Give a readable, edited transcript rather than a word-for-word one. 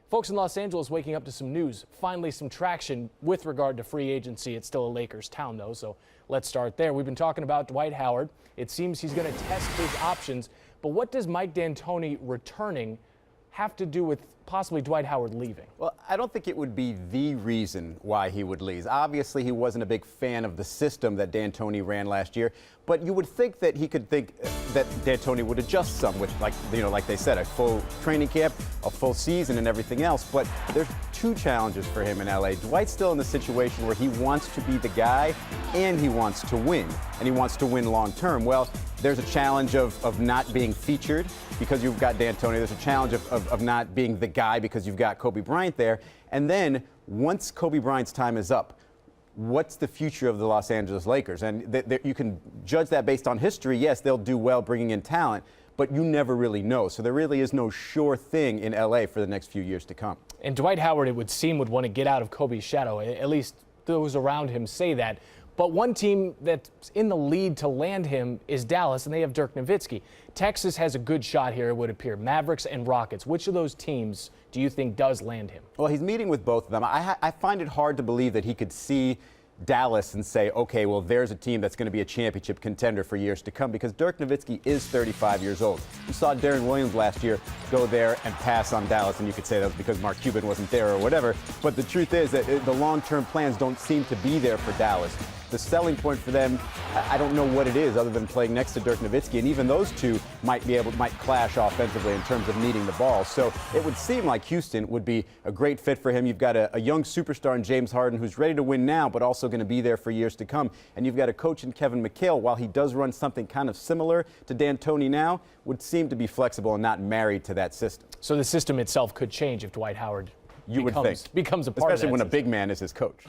Folks in Los Angeles waking up to some news, finally some traction with regard to free agency. It's still a Lakers town, though, so let's start there. We've been talking about Dwight Howard. It seems he's going to test his options, but what does Mike D'Antoni returning have to do with possibly Dwight Howard leaving? Well, I don't think it would be the reason why he would leave. Obviously, he wasn't a big fan of the system that D'Antoni ran last year, but you would think that he could think that D'Antoni would adjust some with, like they said, a full training camp, a full season and everything else. But there's two challenges for him in LA. Dwight's still in the situation where he wants to be the guy and he wants to win, and he wants to win long term. Well, there's a challenge of not being featured because you've got D'Antoni. There's a challenge of not being the guy because you've got Kobe Bryant there. And then once Kobe Bryant's time is up, what's the future of the Los Angeles Lakers? And you can judge that based on history. Yes, they'll do well bringing in talent, but you never really know. So there really is no sure thing in LA for the next few years to come. And Dwight Howard, it would seem, would want to get out of Kobe's shadow. At least those around him say that. But one team that's in the lead to land him is Dallas, and they have Dirk Nowitzki. Texas has a good shot here, it would appear. Mavericks and Rockets. Which of those teams do you think does land him? Well, he's meeting with both of them. I find it hard to believe that he could see Dallas and say, okay, well, there's a team that's going to be a championship contender for years to come, because Dirk Nowitzki is 35 years old. You saw Darren Williams last year go there and pass on Dallas, and you could say that was because Mark Cuban wasn't there or whatever. But the truth is that the long-term plans don't seem to be there for Dallas. The selling point for them, I don't know what it is other than playing next to Dirk Nowitzki, and even those two might clash offensively in terms of needing the ball. So it would seem like Houston would be a great fit for him. You've got a young superstar in James Harden who's ready to win now, but also going to be there for years to come. And you've got a coach in Kevin McHale, while he does run something kind of similar to D'Antoni now, would seem to be flexible and not married to that system. So the system itself could change if Dwight Howard becomes a part of that especially when a system. big man is his coach.